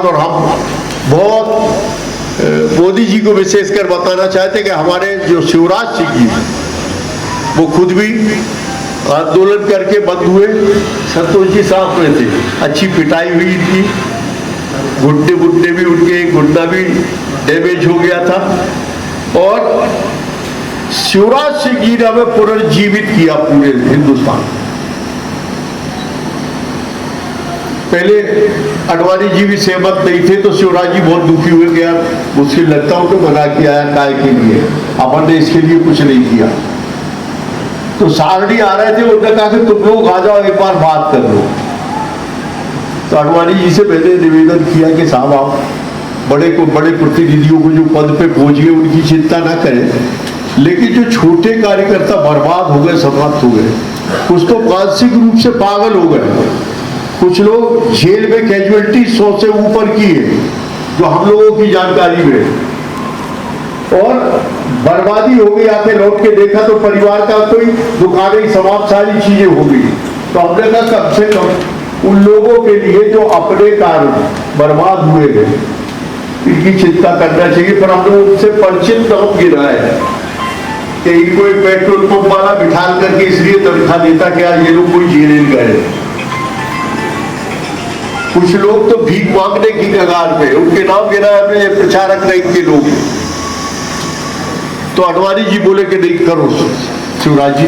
बात, और हम बहुत मोदी जी को विशेषकर बताना चाहते कि हमारे जो शिवराज सिंह जी वो खुद भी आंदोलन करके बंद हुए। संतोष जी साफ में थे, अच्छी पिटाई हुई इनकी, घुटने भी उनके घुटना भी डैमेज हो गया था, और शिवराज सिंह जी ने हमें पुनर्जीवित किया पूरे हिंदुस्तान। पहले अडवाणी जी भी सहमत नहीं थे तो शिवराज जी बहुत दुखी हुए, गया मुश्किल लगता हूं तो मना किया है काय के लिए, अपन ने इसके लिए कुछ नहीं किया। तो सारणी आ रहे थे, उन्होंने कहा कि तुम लोग आ जाओ एक बार बात कर लो। तो अडवाणी जी से मैंने निवेदन किया कि साहब आप बड़े प्रतिनिधियोों को जो पद पे पहुंच गए उनकी चिंता ना करें, लेकिन जो छोटे कार्यकर्ता बर्बाद हो गए, समाप्त हो गए, कुछ तो मानसिक रूप से पागल हो गए, कुछ लोग जेल में कैजुअलिटी 100 से ऊपर की है जो हम लोगों की जानकारी में, और बर्बादी हो गई। आके लौट के देखा तो परिवार का कोई दुकानें समाप्त, सारी चीजें हो गई। तो हमने कहा कम से कम उन लोगों के लिए जो अपने कारण बर्बाद हुए गए इनकी चिंता करना चाहिए। पर हम लोग उनसे परिचित नाम गिरा है कि इनको एक पेट्रोल पंप वाला बिठाल करके इसलिए तनख्वाह देता कि आज ये लोग कोई जेल गए। कुछ लोग तो भीख मांगने की कगार पे, उनके नाम गिरा है, प्रचारक रैंक के लोग। तो अडवाणी जी बोले कि नहीं करो शिवराज जी,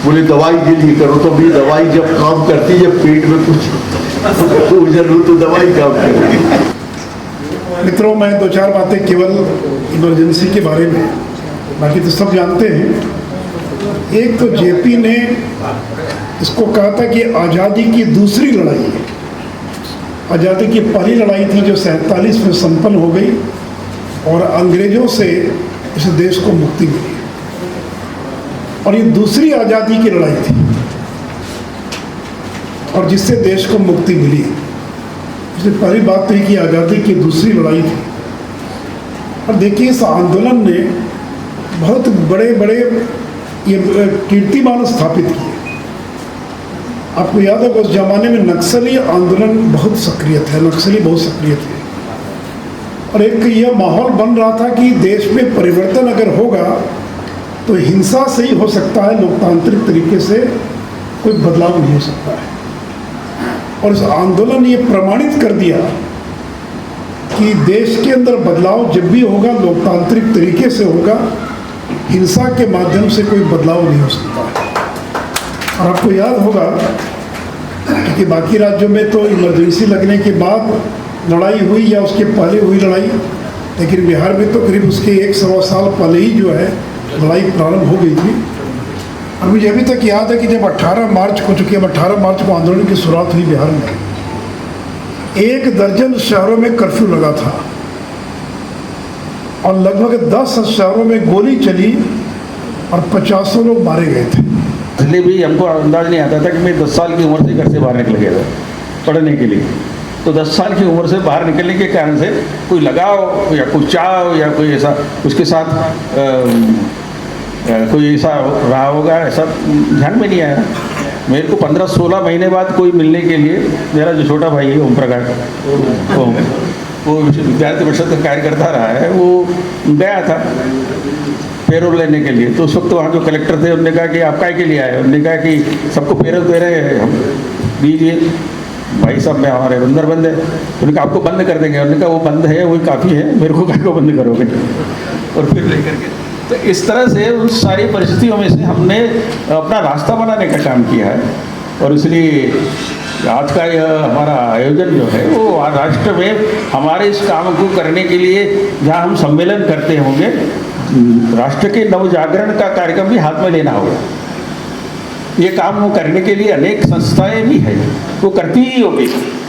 बोले दवाई के लिए करो। तो भी दवाई जब काम करती, जब पेट में कुछ जरूरत तो दवाई काम करती। मित्रों, मैं दो चार बातें केवल इमरजेंसी के बारे में, बाकी तो सब जानते हैं। एक तो जेपी ने इसको कहा था कि आज़ादी की दूसरी लड़ाई है। आज़ादी की पहली लड़ाई थी जो 47 में संपन्न हो गई और अंग्रेज़ों से इस देश को मुक्ति मिली, और ये दूसरी आज़ादी की लड़ाई थी और जिससे देश को मुक्ति मिली। इसलिए पहली बात तो ये कि आज़ादी की दूसरी लड़ाई थी। और देखिए, इस आंदोलन ने बहुत बड़े बड़े ये कीर्तिमान स्थापित किए। आपको याद है उस जमाने में नक्सली आंदोलन बहुत सक्रिय थे, नक्सली बहुत सक्रिय थे, और एक यह माहौल बन रहा था कि देश में परिवर्तन अगर होगा तो हिंसा से ही हो सकता है, लोकतांत्रिक तरीके से कोई बदलाव नहीं हो सकता है। और इस आंदोलन ने यह प्रमाणित कर दिया कि देश के अंदर बदलाव जब भी होगा लोकतांत्रिक तरीके से होगा, हिंसा के माध्यम से कोई बदलाव नहीं हो सकता है। और आपको याद होगा कि बाकी राज्यों में तो इमरजेंसी लगने के बाद लड़ाई हुई या उसके पहले हुई लड़ाई, लेकिन बिहार में तो करीब उसके 1-1.25 साल पहले ही जो है लड़ाई प्रारंभ हो गई थी। और मुझे अभी तक याद है कि जब 18 मार्च को, चूँकि 18 मार्च को आंदोलन की शुरुआत हुई बिहार में, 1 दर्जन शहरों में कर्फ्यू लगा था और लगभग 10 शहरों में गोली चली और 50 लोग मारे गए थे। इसलिए भी हमको अंदाज नहीं आता था कि मैं 10 साल की उम्र से घर से बाहर निकल गया था पढ़ने के लिए। तो 10 साल की उम्र से बाहर निकलने के कारण से कोई लगाव या कोई चाव या कोई ऐसा उसके साथ कोई ऐसा रहा होगा, ऐसा ध्यान में नहीं आया। मेरे को 15-16 महीने बाद कोई मिलने के लिए, मेरा जो छोटा भाई है ओम प्रकाश, वो विद्यार्थी परिषद का कार्यकर्ता रहा है, वो गया था पेरोल लेने के लिए। तो उस वक्त वहाँ जो कलेक्टर थे उन्होंने कहा कि आप काय के लिए आए? उन्होंने कहा कि सबको पेरोल दे रहे हैं, हम दीजिए। भाई साहब मैं हमारे अंदर बंद है। उन्होंने कहा आपको बंद कर देंगे। उन्होंने कहा वो बंद है, वही काफ़ी है, मेरे को काय को बंद करोगे? और फिर लेकर के तो इस तरह से उन सारी परिस्थितियों में से हमने अपना रास्ता बनाने का काम किया है। और इसलिए आज का यह हमारा आयोजन जो है वो राष्ट्र में हमारे इस काम को करने के लिए जहाँ हम सम्मेलन करते होंगे, राष्ट्र के नवजागरण का कार्यक्रम भी हाथ में लेना होगा। ये काम वो करने के लिए अनेक संस्थाएं भी हैं, वो करती ही होगी,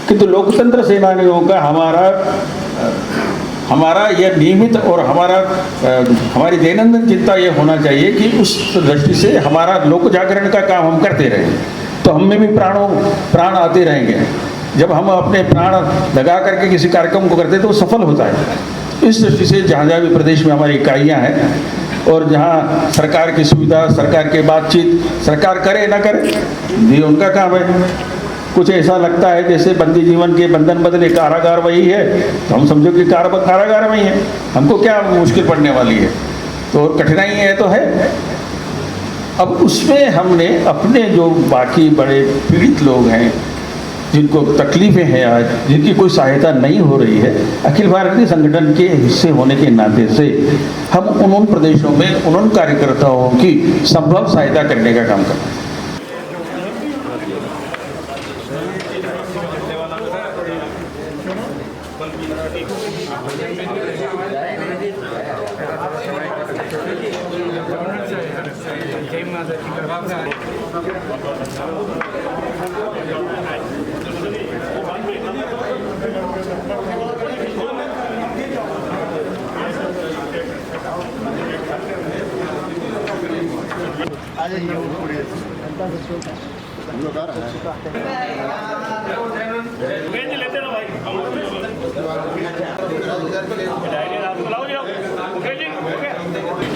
किंतु लोकतंत्र सेनानियों का हमारा यह नियमित और हमारी दैनंदिन चिंता ये होना चाहिए कि उस दृष्टि से हमारा लोक जागरण का काम हम करते रहें, तो हम में भी प्राण आते रहेंगे। जब हम अपने प्राण लगा करके किसी कार्यक्रम को करते हैं तो वो सफल होता है। इस दृष्टि से जहाँ जहाँ भी प्रदेश में हमारी इकाइयाँ हैं और जहाँ सरकार की सुविधा, सरकार की बातचीत, सरकार करे ना करे ये उनका काम है, कुछ ऐसा लगता है जैसे बंदी जीवन के बंधन बदले कारागार वही है, तो हम समझो कि कारागार वही है, हमको क्या मुश्किल पड़ने वाली है, तो कठिनाई है तो है। अब उसमें हमने अपने जो बाकी बड़े पीड़ित लोग हैं, जिनको तकलीफ़ें हैं आज, जिनकी कोई सहायता नहीं हो रही है, अखिल भारतीय संगठन के हिस्से होने के नाते से हम उन प्रदेशों में उन कार्यकर्ताओं की संभव सहायता करने का काम करते हैं।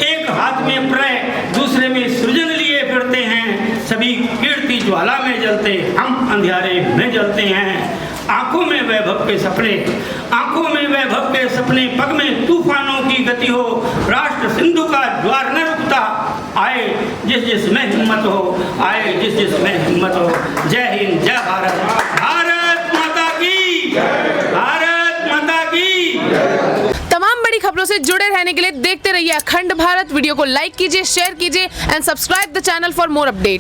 एक हाथ में प्रय दूसरे में सृजन लिए फिरते हैं, सभी कीर्ति ज्वाला में जलते, हम अंधियारे में जलते हैं। आंखों में वैभव के सपने, आंखों में वैभव के सपने, पग में तूफानों की गति हो, राष्ट्र सिंधु का ज्वार न रुकता, आए जिस जिस में हिम्मत हो, आए जिस जिस में हिम्मत हो। जय हिंद, जय भारत, भारत माता की, भारत माता की। तमाम बड़ी खबरों से जुड़े रहने के लिए देखते रहिए अखंड भारत। वीडियो को लाइक कीजिए, शेयर कीजिए and subscribe the channel for more update.